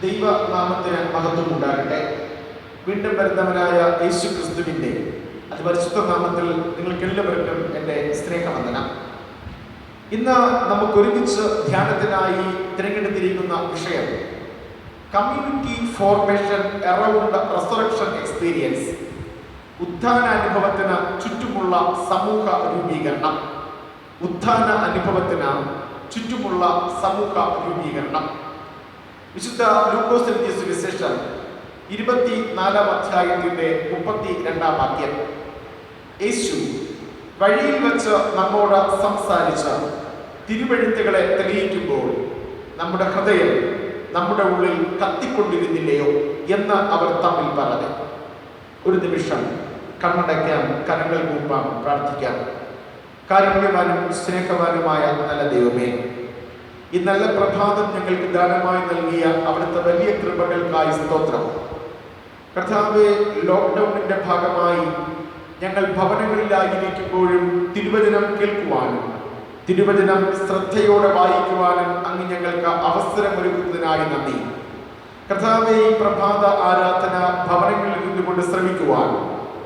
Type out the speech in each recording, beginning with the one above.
ദൈവനാമത്തിന് മഹത്വം ഉണ്ടാകട്ടെ. വീണ്ടും വരുന്നവനായ യേശു ക്രിസ്തുവിൻ്റെ അതിപരിശുദ്ധ നാമത്തിൽ നിങ്ങൾക്കെല്ലാവർക്കും എൻ്റെ സ്നേഹവന്ദനം. ഇന്ന് നമുക്കൊരുമിച്ച് ധ്യാനത്തിനായി തിരഞ്ഞെടുത്തിരിക്കുന്ന വിഷയം community formation around resurrection experience, ഉത്ഥാന അനുഭവത്തിന് ചുറ്റുമുള്ള സമൂഹ രൂപീകരണം. ഉത്ഥാന അനുഭവത്തിന് ചുറ്റുമുള്ള സമൂഹ രൂപീകരണം. വിശുദ്ധ ലൂക്കോസ് എഴുതിയ സുവിശേഷം 24-ാം അധ്യായത്തിന്റെ 32-ാം വാക്യം. യേശു വഴിയിൽ വെച്ച് നമ്മോട് സംസാരിച്ച തിരുവെഴുത്തുകളെ തെളിയിക്കുമ്പോൾ നമ്മുടെ ഹൃദയം നമ്മുടെ ഉള്ളിൽ കത്തിക്കൊണ്ടിരുന്നില്ലയോ എന്ന് അവർ തമ്മിൽ പറഞ്ഞു. ഒരു നിമിഷം കണ്ണടയ്ക്കാം, കരങ്ങൾ കൂപ്പാം, പ്രാർത്ഥിക്കാം. കാരുണ്യവാനും സ്നേഹവാനുമായ നല്ല ദൈവമേ, ഈ നല്ല പ്രഭാതം ഞങ്ങൾക്ക് ദാനമായി നൽകിയ അവിടുത്തെ വലിയ കൃപകൾക്കായി സ്തോത്രം. കർത്താവേ, ലോക്ക്ഡൗണിന്റെ ഭാഗമായി ഞങ്ങൾ ഭവനങ്ങളിലായിരിക്കുമ്പോഴും തിരുവചനം കേൾക്കുവാനും തിരുവചനം ശ്രദ്ധയോടെ വായിക്കുവാനും അങ്ങ് ഞങ്ങൾക്ക് അവസരമൊരുക്കുന്നതിനായി നന്ദി. കർത്താവേ, ഈ പ്രഭാത ആരാധന ഭവനങ്ങളിൽ നിന്നുകൊണ്ട് ശ്രമിക്കുവാൻ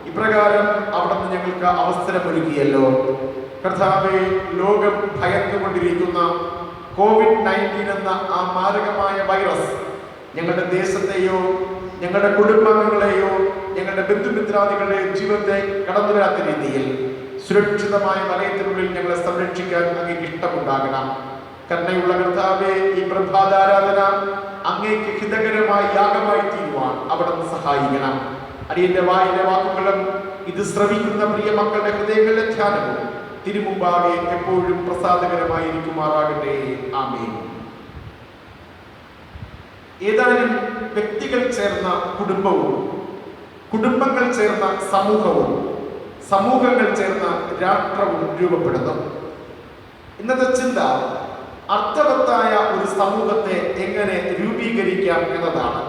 ഇപ്രകാരം അവിടുന്ന് ഞങ്ങൾക്ക് അവസരമൊരുക്കിയല്ലോ. കർത്താവേ, ലോകം ഭയന്നുകൊണ്ടിരിക്കുന്ന COVID-19 എന്ന ആ മാരകമായ വൈറസ് ഞങ്ങളുടെ ദേശത്തെയോ ഞങ്ങളുടെ കുടുംബാംഗങ്ങളെയോ ഞങ്ങളുടെ ബന്ധുമിത്രാദികളുടെ ജീവിതത്തെ കടന്നു വരാത്ത രീതിയിൽ സുരക്ഷിതമായ വലയത്തിനുള്ളിൽ ഞങ്ങളെ സംരക്ഷിക്കാൻ അങ്ങേക്ക് ഇഷ്ടമുണ്ടാകണം. കരുണയുള്ള കർത്താവേ, ഈ പ്രഭാതാരാധന അങ്ങേക്ക് ഹിതകരമായി യാഗമായി തീരുവാൻ അവിടുന്ന് സഹായിക്കണം. അടിയന്റെ വായിലെ വാക്കുകളും ഇത് ശ്രവിക്കുന്ന പ്രിയ മക്കളുടെ ഹൃദയങ്ങളിലെ ധ്യാനവും തിരുമുമ്പാകെ എപ്പോഴും പ്രസാദകരമായിരിക്കുമാറാകട്ടെ. ആമേൻ. ഏതാനും വ്യക്തികൾ ചേർന്ന കുടുംബവും കുടുംബങ്ങൾ ചേർന്ന സമൂഹവും സമൂഹങ്ങൾ ചേർന്ന രാഷ്ട്രവും രൂപപ്പെടുന്നു. ഇന്നത്തെ ചിന്ത അർത്ഥവത്തായ ഒരു സമൂഹത്തെ എങ്ങനെ രൂപീകരിക്കാം എന്നതാണ്.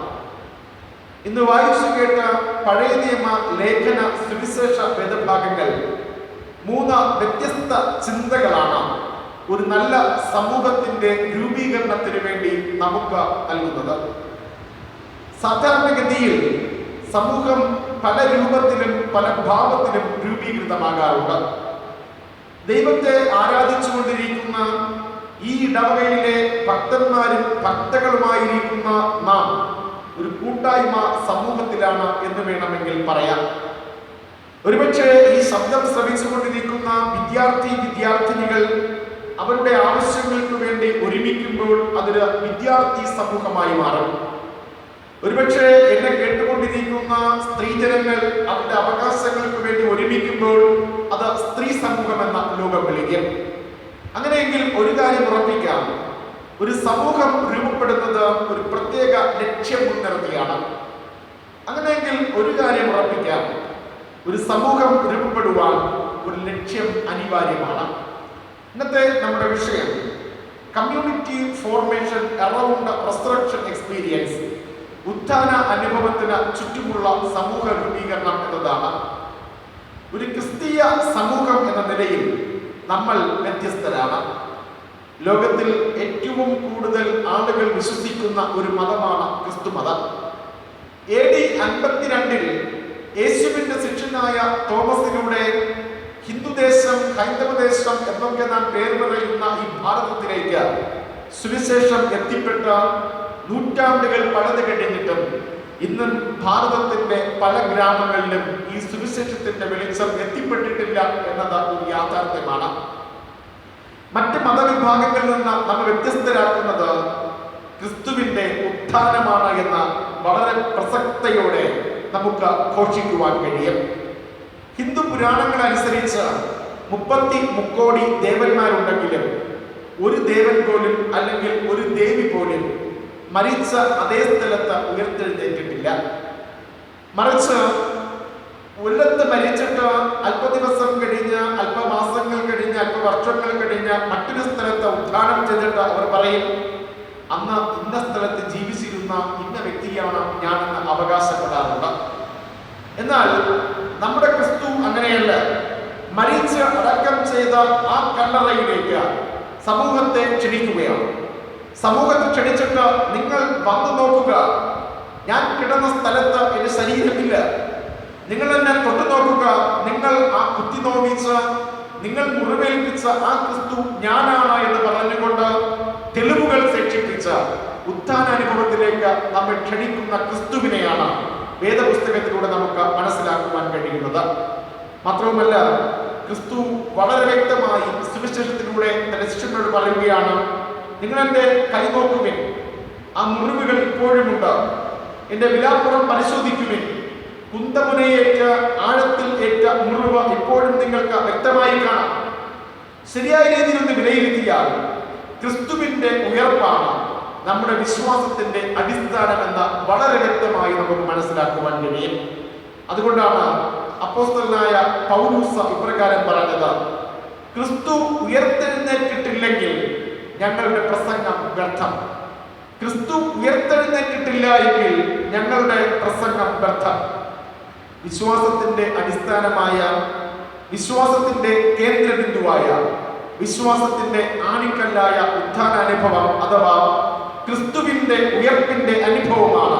ഇന്ന് വായിച്ചു കേട്ട പഴയ നിയമ ലേഖന സുവിശേഷ വേദഭാഗങ്ങൾ 3 വ്യത്യസ്ത ചിന്തകളാണ് ഒരു നല്ല സമൂഹത്തിന്റെ രൂപീകരണത്തിന് വേണ്ടി നമുക്ക് നൽകുന്നത്. സാധാരണഗതിയിൽ സമൂഹം പല രൂപത്തിലും പല ഭാവത്തിലും രൂപീകൃതമാകാറുണ്ട്. ദൈവത്തെ ആരാധിച്ചുകൊണ്ടിരിക്കുന്ന ഈ ഇടവകയിലെ ഭക്തന്മാരും ഭക്തകളുമായിരിക്കുന്ന നാം ഒരു കൂട്ടായ്മ സമൂഹത്തിലാണ് എന്ന് വേണമെങ്കിൽ പറയാം. ഒരുപക്ഷെ ഈ ശബ്ദം ശ്രവിച്ചുകൊണ്ടിരിക്കുന്ന വിദ്യാർത്ഥിനികൾ അവരുടെ ആവശ്യങ്ങൾക്ക് വേണ്ടി ഒരുമിക്കുമ്പോൾ അതൊരു വിദ്യാർത്ഥി സമൂഹമായി മാറും. ഒരുപക്ഷെ എന്നെ കേട്ടുകൊണ്ടിരിക്കുന്ന സ്ത്രീജനങ്ങൾ അവരുടെ അവകാശങ്ങൾക്ക് വേണ്ടി ഒരുമിക്കുമ്പോൾ അത് സ്ത്രീ സമൂഹം എന്ന ലോകം വിളിക്കും. അങ്ങനെയെങ്കിൽ ഒരു കാര്യം ഉറപ്പിക്കാം, ഒരു സമൂഹം രൂപപ്പെടുന്നത് ഒരു പ്രത്യേക ലക്ഷ്യം മുൻനിർത്തിയാണ്. അങ്ങനെയെങ്കിൽ ഒരു കാര്യം ഉറപ്പിക്കാം, ഒരു സമൂഹം രൂപപ്പെടുവാൻ ഒരു ലക്ഷ്യം അനിവാര്യമാണ്. ഇന്നത്തെ നമ്മുടെ വിഷയം community formation around resurrection experience, ഉത്ഥാന അനുഭവത്തിന് ചുറ്റുമുള്ള സമൂഹ രൂപീകരണം എന്നതാണ്. ഒരു ക്രിസ്തീയ സമൂഹം എന്ന നിലയിൽ നമ്മൾ വ്യത്യസ്തരാണ്. ലോകത്തിൽ ഏറ്റവും കൂടുതൽ ആളുകൾ വിശ്വസിക്കുന്ന ഒരു മതമാണ് ക്രിസ്തു മതം. AD 52 യേശുവിന്റെ ശിഷ്യനായ തോമസിലൂടെ ഹിന്ദുദേശം, ഹൈന്ദവദേശം എന്നൊക്കെ നാം പേര് പറയുന്ന ഈ ഭാരതത്തിലേക്ക് സുവിശേഷം എത്തിപ്പെട്ട നൂറ്റാണ്ടുകൾ പലത് കഴിഞ്ഞിട്ടും ഇന്നും ഭാരതത്തിന്റെ പല ഗ്രാമങ്ങളിലും ഈ സുവിശേഷത്തിന്റെ വെളിച്ചം എത്തിപ്പെട്ടിട്ടില്ല എന്നത് ഒരു യാഥാർത്ഥ്യമാണ്. മറ്റ് മതവിഭാഗങ്ങളിൽ നിന്ന് നമ്മൾ വ്യത്യസ്തരാക്കുന്നത് ക്രിസ്തുവിന്റെ ഉത്ഥാനമാണ് എന്ന വളരെ പ്രസക്തയോടെ നമുക്ക് ഘോഷിക്കുവാൻ കഴിയും. ഹിന്ദു പുരാണങ്ങൾ അനുസരിച്ച് 33 കോടി ദേവന്മാരുണ്ടെങ്കിലും ഒരു ദേവൻ പോലും അല്ലെങ്കിൽ ഒരു ദേവി പോലും മരിച്ച അതേ സ്ഥലത്ത് ഉയർത്തെഴുന്നേറ്റിട്ടില്ല. മറിച്ച് ഒരിടത്ത് മരിച്ചിട്ട് അല്പദിവസം കഴിഞ്ഞ്, അല്പമാസങ്ങൾ കഴിഞ്ഞ്, അല്പവർഷങ്ങൾ കഴിഞ്ഞ് മറ്റൊരു സ്ഥലത്ത് ഉദ്ധാനം ചെയ്തിട്ട് അവർ പറയും, അന്ന് ഇന്ന സ്ഥലത്ത് ജീവിച്ചിരുന്ന ഇന്ന വ്യക്തിയാണ് ഞാനെന്ന് അവകാശപ്പെടാറുണ്ട്. എന്നാൽ നമ്മുടെ ക്രിസ്തു അങ്ങനെയല്ല. മരിച്ച് അടക്കം ചെയ്ത ആ കല്ലറയിലേക്ക് സമൂഹത്തെ ക്ഷണിക്കുകയാണ്. സമൂഹത്തെ ക്ഷണിച്ചിട്ട് നിങ്ങൾ വന്നു നോക്കുക, ഞാൻ കിടന്ന സ്ഥലത്ത് എൻ്റെ ശരീരമില്ല. നിങ്ങൾ എന്നെ തൊട്ടു നോക്കുക. നിങ്ങൾ ആ കുത്തി നോവിച്ച, നിങ്ങൾ മുറിവേൽപ്പിച്ച ആ ക്രിസ്തു ഞാനാണ് എന്ന് പറഞ്ഞുകൊണ്ട് തെളിവുകൾ ശേഷിപ്പിച്ച ഉത്ഥാനാനുഭവത്തിലേക്ക് നമ്മെ ക്ഷണിക്കുന്ന ക്രിസ്തുവിനെയാണ് വേദപുസ്തകത്തിലൂടെ നമുക്ക് മനസ്സിലാക്കുവാൻ കഴിയുന്നത്. മാത്രവുമല്ല, ക്രിസ്തു വളരെ വ്യക്തമായി സുവിശേഷത്തിലൂടെ തന്റെ ശിഷ്യന്മാരോട് പറയുകയാണ്, നിങ്ങൾ എൻ്റെ കൈ നോക്കുവിൻ, ആ മുറിവുകൾ ഇപ്പോഴുമുണ്ട്. എൻ്റെ വിലാപ്പുറം പരിശോധിക്കുവിൻ, കുന്തമുനയേറ്റ ആഴത്തിൽ ഏറ്റ മുറിവ് ഇപ്പോഴും നിങ്ങൾക്ക് വ്യക്തമായി കാണാം. ശരിയായ രീതിയിൽ ഒന്ന് വിലയിരുത്തിയാൽ ക്രിസ്തുവിന്റെ ഉയർപ്പാണ് നമ്മുടെ വിശ്വാസത്തിന്റെ അടിസ്ഥാനമെന്ന് വളരെ വ്യക്തമായി നമുക്ക് മനസ്സിലാക്കുവാൻ കഴിയും. അതുകൊണ്ടാണ് അപ്പോസ്തലനായ പൗലോസ് ഇപ്രകാരം പറഞ്ഞത്, ക്രിസ്തു ഉയർത്തെഴുന്നേറ്റിട്ടില്ലെങ്കിൽ ഞങ്ങളുടെ പ്രസംഗം വ്യർത്ഥം. ക്രിസ്തു ഉയർത്തെഴുന്നേറ്റിട്ടില്ല എങ്കിൽ ഞങ്ങളുടെ പ്രസംഗം വ്യർത്ഥം. വിശ്വാസത്തിന്റെ അടിസ്ഥാനമായ, വിശ്വാസത്തിന്റെ കേന്ദ്രബിന്ദുവായ, വിശ്വാസത്തിന്റെ ആണിക്കല്ലായ ഉത്ഥാനാനുഭവം അഥവാ ക്രിസ്തുവിന്റെ ഉയർപ്പിന്റെ അനുഭവമാണ്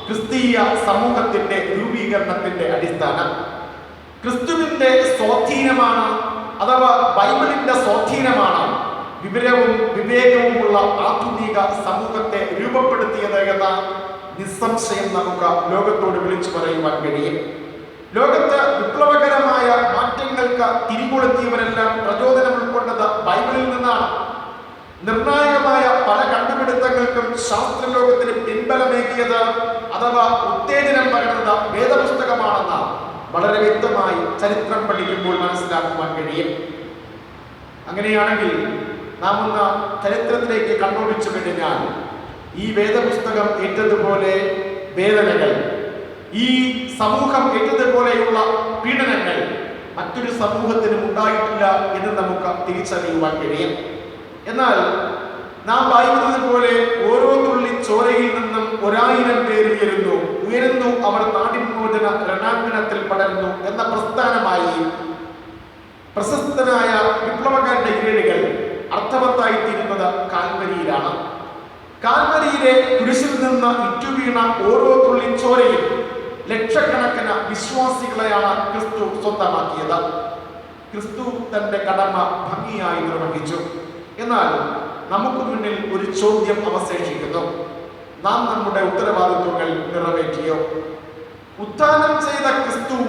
ക്രിസ്തീയ സമൂഹത്തിന്റെ രൂപീകരണത്തിന്റെ അടിസ്ഥാനം. ക്രിസ്തുവിന്റെ സ്വാധീനമാണ് അഥവാ ബൈബിളിന്റെ സ്വാധീനമാണ് വിവരവും വിവേകവുമുള്ള ആധുനിക സമൂഹത്തെ രൂപപ്പെടുത്തിയത് എന്ന് നിസ്സംശയം നമുക്ക് ലോകത്തോട് വിളിച്ചു പറയുവാൻ കഴിയും. ലോകത്ത് വിപ്ലവകരമായ മാറ്റങ്ങൾക്ക് തിരികൊളുത്തിയവരെല്ലാം പ്രചോദനം ഉൾക്കൊണ്ടത് ബൈബിളിൽ നിന്നാണ്. നിർണായകമായ പല കണ്ടുപിടുത്തങ്ങൾക്കും ശാസ്ത്രലോകത്തിന് പിൻബലമേകിയത് അഥവാ ഉത്തേജനം പകർന്നത് വേദപുസ്തകമാണെന്ന് വളരെ വ്യക്തമായി ചരിത്രം പഠിക്കുമ്പോൾ മനസ്സിലാക്കുവാൻ കഴിയും. അങ്ങനെയാണെങ്കിൽ നാം ഒന്ന് ചരിത്രത്തിലേക്ക് കണ്ണോടിച്ചു കഴിഞ്ഞാൽ ഈ വേദപുസ്തകം ഏറ്റതുപോലെ വേദനകൾ, ഈ സമൂഹം ഏറ്റതുപോലെയുള്ള പീഡനങ്ങൾ മറ്റൊരു സമൂഹത്തിനും ഉണ്ടായിട്ടില്ല എന്ന് നമുക്ക് തിരിച്ചറിയുവാൻ കഴിയും. എന്നാൽ നാം വായിക്കുന്നത് പോലെ ഓരോ തുള്ളി ചോരയിൽ നിന്നും 1000 പേര് ഉയരുന്നു, അവർ നാടിൻമോചന രണാങ്കണത്തിൽ പടരുന്നു എന്ന പ്രസ്ഥാനമായി പ്രശസ്തനായ വിപ്ലവകാരുടെ ഇരകൾ അർത്ഥവത്തായി തീരുന്നത് കാൽവരിയിലാണ്. കാൽവരിയിലെ കുരിശിൽ നിന്ന് ഇറ്റുവീണ ഓരോ തുള്ളി ചോരയിൽ ലക്ഷക്കണക്കിന് വിശ്വാസികളെയാണ് ക്രിസ്തു സ്വന്തമാക്കിയത്. ക്രിസ്തു തന്റെ കടമ ഭംഗിയായി നിർവഹിച്ചു. എന്നാൽ നമുക്ക് മുന്നിൽ ഒരു ചോദ്യം അവശേഷിക്കുന്നു. നാം നമ്മുടെ ഉത്തരവാദിത്വങ്ങൾ നിറവേറ്റിയോ? ഉത്ഥാനം ചെയ്ത ക്രിസ്തു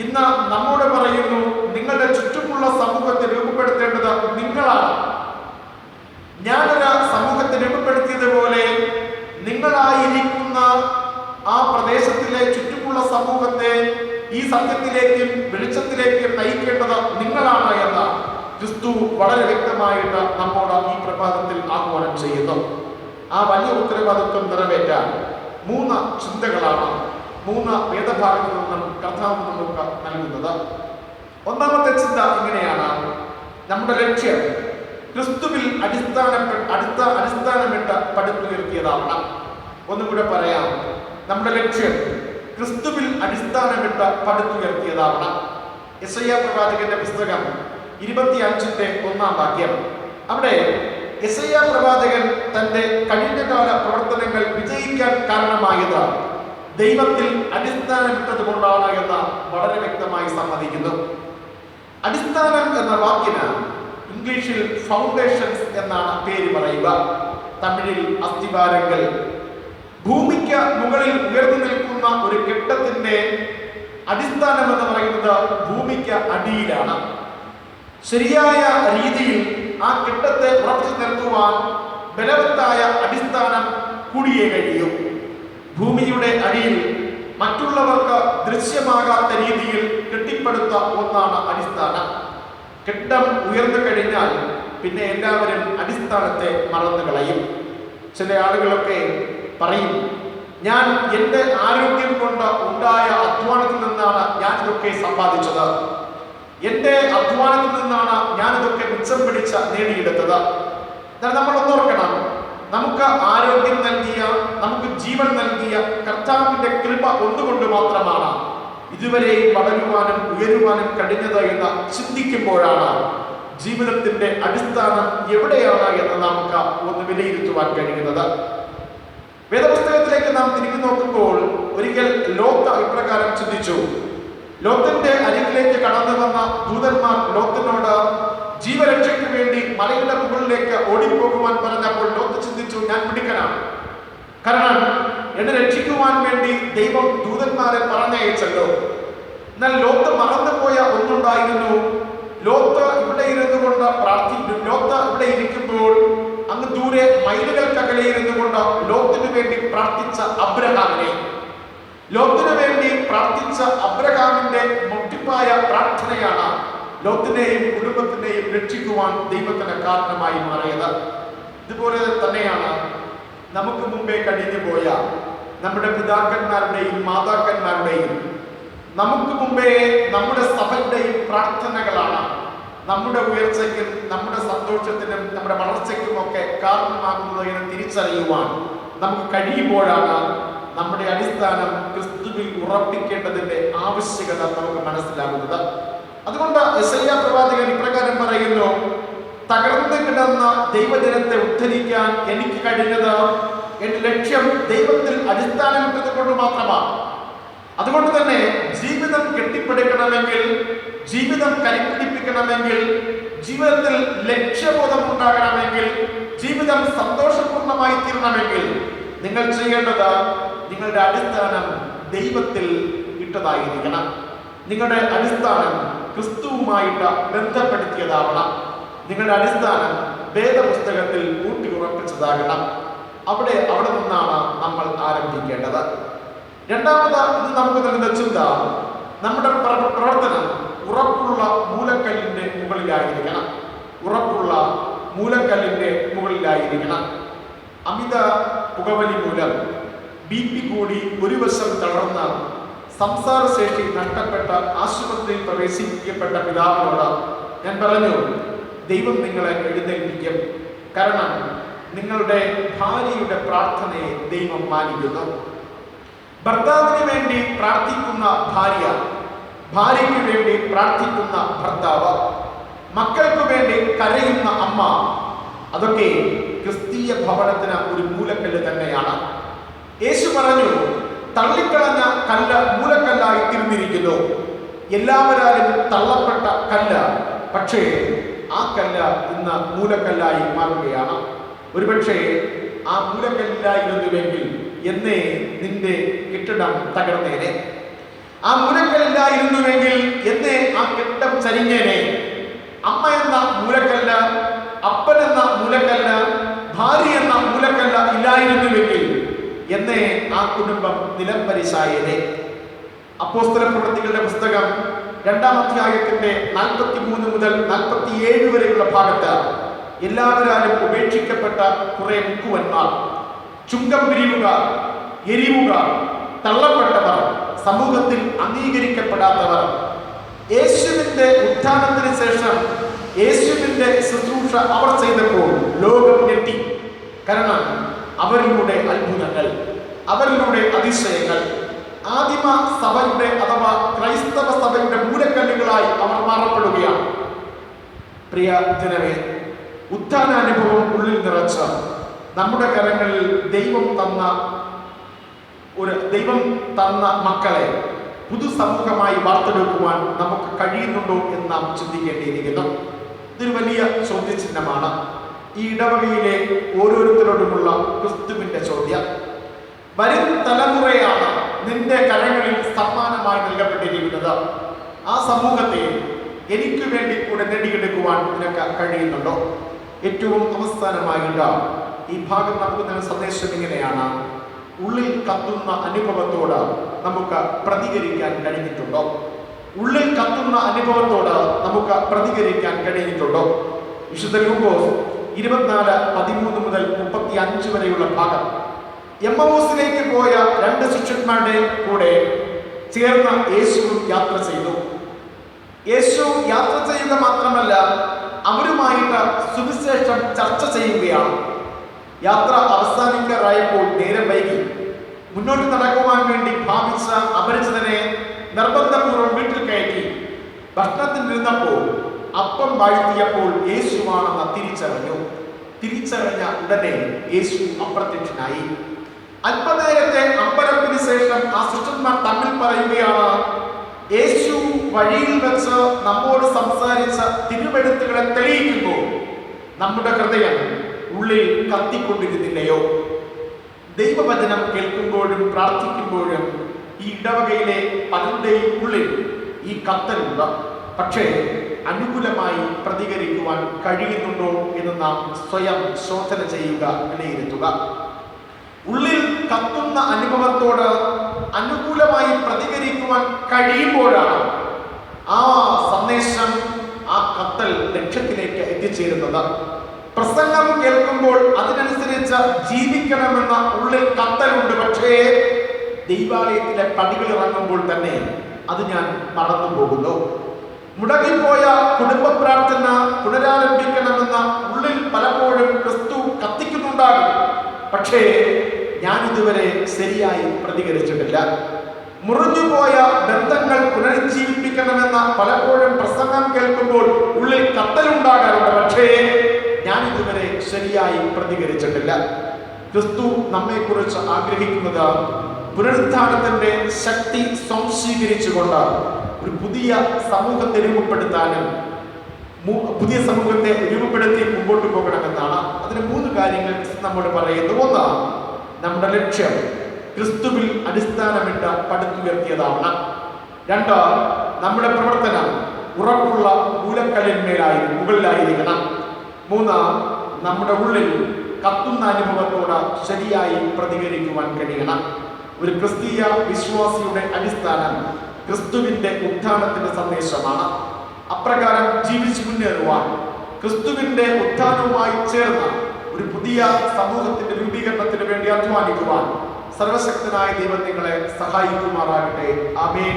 ഇന്ന് നമ്മോട് പറയുന്നു, നിങ്ങളുടെ ചുറ്റുമുള്ള സമൂഹത്തെ രൂപപ്പെടുത്തേണ്ടത് നിങ്ങളാണ്. ഞാനൊരു സമൂഹത്തെ രൂപപ്പെടുത്തിയതുപോലെ നിങ്ങളായിരിക്കുന്ന ആ പ്രദേശത്തിലെ ചുറ്റുമുള്ള സമൂഹത്തെ ഈ സത്യത്തിലേക്കും വെളിച്ചത്തിലേക്കും നയിക്കേണ്ടത് നിങ്ങളാണ് എന്ന് ക്രിസ്തു വളരെ വ്യക്തമായിട്ട് നമ്മോട് ഈ പ്രഭാതത്തിൽ ആഹ്വാനം ചെയ്യുന്നു. ആ വലിയ ഉത്തരവാദിത്വം നിറവേറ്റാൻ 3 ചിന്തകളാണ് 3 വേദഭാഗങ്ങളിൽ നിന്നും കർത്താവ് നമുക്ക് നൽകുന്നത്. ഒന്നാമത്തെ ചിന്ത ഇങ്ങനെയാണ്: നമ്മുടെ ലക്ഷ്യം ക്രിസ്തുവിൽ അടിസ്ഥാനമിട്ട് പടുത്തുയർത്തിയതാവണം. ഒന്നുകൂടെ പറയാം, നമ്മുടെ ലക്ഷ്യം ക്രിസ്തുവിൽ അടിസ്ഥാനമിട്ട് പടുത്തുയർത്തിയതാവണം. യെശയ്യാ പ്രവാചകന്റെ പുസ്തകം 25-ന്റെ 1-ാം വാക്യം. അവിടെ യെശയ്യാ പ്രവാചകൻ തന്റെ കഴിഞ്ഞകാല പ്രവർത്തനങ്ങൾ വിജയിക്കാൻ കാരണമായത് ദൈവത്തിൽ അടിസ്ഥാനമിട്ടത് കൊണ്ടാണ് എന്ന് വളരെ വ്യക്തമായി സമ്മതിക്കുന്നു. അടിസ്ഥാനം എന്ന വാക്കിന് ഇംഗ്ലീഷിൽ ഫൗണ്ടേഷൻസ് എന്നാണ് പേര് പറയുക. തമിഴിൽ അസ്ഥിവാരങ്ങൾ. ഭൂമിക്ക് മുകളിൽ ഉയർന്നു നിൽക്കുന്ന ഒരു കെട്ടിടത്തിന്റെ അടിസ്ഥാനം എന്ന് പറയുന്നത് ഭൂമിക്ക് അടിയിലാണ്. ശരിയായ രീതിയിൽ ആ കെട്ടിടത്തെ ഉറപ്പിച്ചു നിർത്തുവാൻ ബലവത്തായ അടിസ്ഥാനം കൂടിയേ കഴിയൂ. ഭൂമിയുടെ അടിയിൽ മറ്റുള്ളവർക്ക് ദൃശ്യമാകാത്ത രീതിയിൽ കെട്ടിപ്പടുത്ത ഒന്നാണ് അടിസ്ഥാനം. കെട്ടിടം ഉയർന്നു കഴിഞ്ഞാൽ പിന്നെ എല്ലാവരും അടിസ്ഥാനത്തെ മറന്നു കളയും. ചില ആളുകളൊക്കെ പറയും, ഞാൻ എൻ്റെ ആരോഗ്യം കൊണ്ട് ഉണ്ടായ അധ്വാനത്തിൽ നിന്നാണ് ഞാൻ ഇതൊക്കെ സമ്പാദിച്ചത്, എൻ്റെ അധ്വാനത്തിൽ നിന്നാണ് ഞാൻ ഇതൊക്കെ മിച്ചം പിടിച്ച നേടിയെടുത്തത്. എന്നാൽ നമ്മൾ ഒന്നോർക്കണം, നമുക്ക് ആരോഗ്യം നൽകിയ, നമുക്ക് ജീവൻ നൽകിയ കർത്താവിന്റെ കൃപ ഒന്നുകൊണ്ട് മാത്രമാണ് ഇതുവരെയും വളരുവാനും ഉയരുവാനും കഴിഞ്ഞത് എന്ന് ചിന്തിക്കുമ്പോഴാണ് ജീവിതത്തിന്റെ അടിസ്ഥാനം എവിടെയാണ് എന്ന് നമുക്ക് ഒന്ന് വിലയിരുത്തുവാൻ കഴിയുന്നത്. വേദപുസ്തകത്തിലേക്ക് നാം തിരിഞ്ഞു നോക്കുമ്പോൾ ഒരിക്കൽ ലോത്ത് ഇപ്രകാരം ചിന്തിച്ചു. ലോത്തിന്റെ അരികിലേക്ക് കടന്നു വന്ന ദൂതന്മാർ ലോത്തിനോട് ജീവരക്ഷയ്ക്ക് വേണ്ടി മലയുടെ മുകളിലേക്ക് ഓടിപ്പോകുവാൻ പറഞ്ഞപ്പോൾ ലോത്ത് ചിന്തിച്ചു, ഞാൻ മിടുക്കനാണ്. കാരണം എന്നെ രക്ഷിക്കുവാൻ വേണ്ടി ദൈവം ദൂതന്മാരെ പറഞ്ഞയച്ചല്ലോ. എന്നാൽ ലോത്ത് മറന്നുപോയ ഒന്നുണ്ടായിരുന്നു. ലോത്ത് ഇവിടെ ഇരുന്നു കൊണ്ട് പ്രാർത്ഥിക്കും. ലോത്ത് ഇവിടെ ഇരിക്കുമ്പോൾ അങ്ങ് ദൂരെ മൈലുകൾക്കകലെ ഇരുന്നു കൊണ്ട് ലോത്തിന് വേണ്ടി പ്രാർത്ഥിച്ച അബ്രഹാമിനെ, ലോത്തിന് വേണ്ടി പ്രാർത്ഥിച്ച അബ്രഹാമിന്റെ മുട്ടിപ്പായ പ്രാർത്ഥനയാണ് ലോത്തിനെയും കുടുംബത്തിനെയും രക്ഷിക്കുവാൻ ദൈവത്തിന് കാരണമായി മാറിയത്. ഇതുപോലെ തന്നെയാണ് നമുക്ക് മുമ്പേ കഴിഞ്ഞു പോയ നമ്മുടെ പിതാക്കന്മാരുടെയും മാതാക്കന്മാരുടെയും നമുക്ക് മുമ്പേ നമ്മുടെ സഭയുടെയും പ്രാർത്ഥനകളാണ് നമ്മുടെ ഉയർച്ചയ്ക്കും നമ്മുടെ സന്തോഷത്തിനും നമ്മുടെ വളർച്ചയ്ക്കും ഒക്കെ കാരണമാകുന്നത് എന്ന് തിരിച്ചറിയുവാൻ നമുക്ക് കഴിയുമ്പോഴാണ് നമ്മുടെ അടിസ്ഥാനം ക്രിസ്തുവിൽ ഉറപ്പിക്കേണ്ടതിന്റെ ആവശ്യകത നമുക്ക് മനസ്സിലാകുന്നത്. അതുകൊണ്ട് യെശയ്യാ പ്രവാചകൻ ഇപ്രകാരം പറയുന്നു, തകർന്നു കിടന്ന ദൈവജനത്തെ ഉദ്ധരിക്കാൻ എനിക്ക് കഴിഞ്ഞത് എന്റെ ലക്ഷ്യം ദൈവത്തിൽ അടിസ്ഥാനമിട്ടത് കൊണ്ട് മാത്രമാണ്. അതുകൊണ്ട് തന്നെ ജീവിതം കെട്ടിപ്പടുക്കണമെങ്കിൽ, ജീവിതം കരുപ്പിടിപ്പിക്കണമെങ്കിൽ, ജീവിതത്തിൽ ലക്ഷ്യബോധം ഉണ്ടാകണമെങ്കിൽ, ജീവിതം സന്തോഷപൂർണമായി തീരണമെങ്കിൽ നിങ്ങൾ ചെയ്യേണ്ടത് നിങ്ങളുടെ അടിസ്ഥാനം ദൈവത്തിൽ ഇട്ടതായിരിക്കണം. നിങ്ങളുടെ അടിസ്ഥാനം ക്രിസ്തുവുമായിട്ട് ബന്ധപ്പെടുത്തിയതാവണം. നിങ്ങളുടെ അടിസ്ഥാനം വേദപുസ്തകത്തിൽ ഊട്ടി ഉറപ്പിച്ചതാകണം. അവിടെ നിന്നാണ് നമ്മൾ ആരംഭിക്കേണ്ടത്. രണ്ടാമത് ഇന്ന് നമുക്ക് നൽകുന്ന ചിന്ത, നമ്മുടെ പ്രവർത്തനം ഉറപ്പുള്ള മൂലക്കല്ലിന്റെ മുകളിലായിരിക്കണം. ഉറപ്പുള്ള മൂലക്കല്ലിന്റെ മുകളിലായിരിക്കണം. അമിത പുകവലി മൂലം BP കൂടി ഒരു വശം തളർന്ന സംസാരശേഷി നഷ്ടപ്പെട്ട ആശുപത്രിയിൽ പ്രവേശിപ്പിക്കപ്പെട്ട പിതാവിനോട് ഞാൻ പറഞ്ഞു, ദൈവം നിങ്ങളെ എഴുന്നേൽപ്പിക്കും. കാരണം നിങ്ങളുടെ ഭാര്യയുടെ പ്രാർത്ഥനയെ ദൈവം മാനിക്കുന്നു. ഭർത്താവിന് വേണ്ടി പ്രാർത്ഥിക്കുന്ന ഭാര്യ, ഭാര്യയ്ക്ക് വേണ്ടി പ്രാർത്ഥിക്കുന്ന ഭർത്താവ്, മക്കൾക്ക് വേണ്ടി കരയുന്ന അമ്മ, അതൊക്കെ ക്രിസ്തീയ ഭവനത്തിന് ഒരു മൂലക്കല്ല് തന്നെയാണ്. യേശു പറഞ്ഞു, തള്ളിക്കളഞ്ഞ കല്ല് മൂലക്കല്ലായി തീർന്നിരിക്കുന്നു. എല്ലാവരാലും തള്ളപ്പെട്ട കല്ല്, പക്ഷേ ആ കല്ല് ഇന്ന് മൂലക്കല്ലായി മാറുകയാണ്. ഒരുപക്ഷെ ആ മൂലക്കല്ലായിരുന്നുവെങ്കിൽ എന്നേ നിന്റെ കെട്ടിടം തകർന്നേനെ. ആ മൂലക്കല്ലായിരുന്നുവെങ്കിൽ എന്നേ ആ കെട്ടിടം ചരിഞ്ഞേനെ. അമ്മ എന്ന മൂലക്കല്ല, അപ്പൻ എന്ന മൂലക്കല്ല, ഭാര്യ എന്ന മൂലക്കല്ല ഇല്ലായിരുന്നുവെങ്കിൽ എന്നേ ആ കുടുംബം നിലംപരിശായേനെ. അപ്പോസ്തല പ്രവൃത്തികളുടെ പുസ്തകം 2-ാം അധ്യായത്തിന്റെ 43 മുതൽ 47 വരെയുള്ള ഭാഗത്ത് എല്ലാവരാലും ഉപേക്ഷിക്കപ്പെട്ട കുറെ മുക്കുവന്മാർ, ചുങ്കം പിരിവുകാർ, എരിവുകാർ, തള്ളപ്പെട്ടവർ, സമൂഹത്തിൽ അംഗീകരിക്കപ്പെടാത്തവർ, യേശുവിന്റെ ഉത്ഥാനത്തിന് ശേഷം യേശുവിന്റെ ശുശ്രൂഷ അവർ ചെയ്തപ്പോൾ ലോകം ഞെട്ടി. കാരണം അവരിലൂടെ അത്ഭുതങ്ങൾ, അവരിലൂടെ അതിശയങ്ങൾ, ആദിമ സഭയുടെ അഥവാ ക്രൈസ്തവ സഭയുടെ മൂലക്കല്ലുകളായി അവർ മാറപ്പെടുകയാണ്. പ്രിയ ജനമേ, ഉത്ഥാനാനുഭവം ഉള്ളിൽ നിറച്ച നമ്മുടെ കരങ്ങളിൽ ദൈവം തന്ന മക്കളെ പുതുസമൂഹമായി വാർത്തെടുക്കുവാൻ നമുക്ക് കഴിയുന്നുണ്ടോ എന്ന് നാം ചിന്തിക്കേണ്ടിയിരിക്കുന്നു. ഇതൊരു വലിയ ചോദ്യചിഹ്നമാണ്. ഈ ഇടവകയിലെ ഓരോരുത്തരോടുമുള്ള ക്രിസ്തുവിന്റെ ചോദ്യം. വരും തലമുറയാണ് നിന്റെ കരങ്ങളിൽ സമ്മാനമായി നൽകപ്പെട്ടിരിക്കുന്നത്. ആ സമൂഹത്തെ എനിക്ക് വേണ്ടി കൂടെ നേടിയെടുക്കുവാൻ നിനക്ക് കഴിയുന്നുണ്ടോ? ഏറ്റവും അവസാനമായിട്ട് ഈ ഭാഗം നമുക്ക് നൽകുന്ന സന്ദേശം ഇങ്ങനെയാണ്: ഉള്ളിൽ കത്തുന്ന അനുഭവത്തോട് നമുക്ക് പ്രതികരിക്കാൻ കഴിഞ്ഞിട്ടുണ്ടോ? ഉള്ളിൽ കത്തുന്ന അനുഭവത്തോട് നമുക്ക് പ്രതികരിക്കാൻ കഴിഞ്ഞിട്ടുണ്ടോ? വിശുദ്ധ ലൂക്കോസ് 24:13 മുതൽ 35 വരെയുള്ള ഭാഗം. എമ്മൗസിലേക്ക് പോയ 2 ശിഷ്യന്മാരുടെ കൂടെ ചേർന്ന് യേശു യാത്ര ചെയ്തു. യേശു യാത്ര ചെയ്യുക മാത്രമല്ല, അവരുമായിട്ട് സുവിശേഷം ചർച്ച ചെയ്യുകയാണ്. യാത്ര അവസാനിക്കാറായപ്പോൾ നേരം വൈകി. മുന്നോട്ട് നടക്കുവാൻ വേണ്ടി ഭാവിച്ച അപരിചിതനെ നിർബന്ധപൂർവ്വം വീട്ടിൽ കയറ്റി ഭക്ഷണത്തിനിരുന്നപ്പോൾ അപ്പം വാഴ്ത്തിയപ്പോൾ യേശുവാണെന്ന് തിരിച്ചറിഞ്ഞ ഉടനെ യേശു അപ്രത്യക്ഷനായി. അല്പനേരത്തെ ശേഷം ആ ശിഷ്യന്മാർ തമ്മിൽ പറയുകയാണ്, യേശു വഴിയിൽ വെച്ച് നമ്മോട് സംസാരിച്ച തിരുവെഴുത്തുകളെ തെളിയിക്കുമ്പോൾ നമ്മുടെ ഹൃദയം ഉള്ളിൽ കത്തിക്കൊണ്ടിരുന്നില്ലയോ? ദൈവവചനം കേൾക്കുമ്പോഴും പ്രാർത്ഥിക്കുമ്പോഴും ഈ ഇടവകയിലെ പലരുടെയും ഉള്ളിൽ ഈ കത്തലുണ്ട്. പക്ഷേ അനുകൂലമായി പ്രതികരിക്കുവാൻ കഴിയുന്നുണ്ടോ എന്ന് നാം സ്വയം ശോധന ചെയ്യുക, വിലയിരുത്തുക. ഉള്ളിൽ കത്തുന്ന അനുഭവത്തോട് അനുകൂലമായി പ്രതികരിക്കുവാൻ കഴിയുമ്പോഴാണ് ആ സന്ദേശം, ആ കത്തൽ ലക്ഷ്യത്തിലേക്ക് എത്തിച്ചേരുന്നത്. പ്രസംഗം കേൾക്കുമ്പോൾ അതിനനുസരിച്ച് ജീവിക്കണമെന്ന ഉള്ളിൽ കത്തലുണ്ട്. പക്ഷേ ദൈവാലയത്തിലെ പടികൾ ഇറങ്ങുമ്പോൾ തന്നെ അത് ഞാൻ മറന്നു പോകുന്നു. മുടങ്ങിപ്പോയ കുടുംബ പ്രാർത്ഥന പുനരാരംഭിക്കണമെന്ന ഉള്ളിൽ പലപ്പോഴും ക്രിസ്തു കത്തിക്കുന്നുണ്ടാകും. പക്ഷേ ഞാൻ ഇതുവരെ ശരിയായി പ്രതികരിച്ചിട്ടില്ല. മുറിഞ്ഞുപോയ ബന്ധങ്ങൾ പുനരുജ്ജീവിപ്പിക്കണമെന്ന പലപ്പോഴും പ്രസംഗം കേൾക്കുമ്പോൾ ഉള്ളിൽ കത്തലുണ്ടാകാറുണ്ട്. പക്ഷേ ഞാൻ ഇതുവരെ ശരിയായി പ്രതികരിച്ചിട്ടില്ല. ക്രിസ്തു നമ്മെക്കുറിച്ച് ആഗ്രഹിക്കുന്നത് പുനരുത്ഥാനത്തിന്റെ ശക്തി സ്വാംശീകരിച്ചുകൊണ്ട് ഒരു പുതിയ സമൂഹത്തെ രൂപപ്പെടുത്താനും പുതിയ സമൂഹത്തെ രൂപപ്പെടുത്തി മുമ്പോട്ട് പോകണമെന്നാണ്. അതിന് 3 കാര്യങ്ങൾ നമ്മോട് പറയുന്നു. ഒന്ന്, നമ്മുടെ ലക്ഷ്യം ക്രിസ്തുവിൽ അടിസ്ഥാനമിട്ട പടുത്തുയർത്തിയതാണ്. 2, നമ്മുടെ പ്രവർത്തനം ഉറപ്പുള്ള മുകളിലായിരിക്കണം. 3, നമ്മുടെ ഉള്ളിൽ കത്തുന്ന അനുഭവത്തോട് ശരിയായി പ്രതികരിക്കുവാൻ കഴിയണം. ഒരു ക്രിസ്തീയ വിശ്വാസിയുടെ അടിസ്ഥാനം ക്രിസ്തുവിന്റെ ഉത്ഥാനത്തിന്റെ സന്ദേശമാണ്. അപ്രകാരം ജീവിച്ചു മുന്നേറുവാൻ ക്രിസ്തുവിന്റെ ഉത്ഥാനവുമായി ചേർന്ന ഒരു പുതിയ സമൂഹത്തിന്റെ രൂപീകരണത്തിന് വേണ്ടി അധ്വാനിക്കുവാൻ സർവശക്തനായ ദൈവം നിങ്ങളെ സഹായിക്കുമാറാകട്ടെ. ആമേൻ.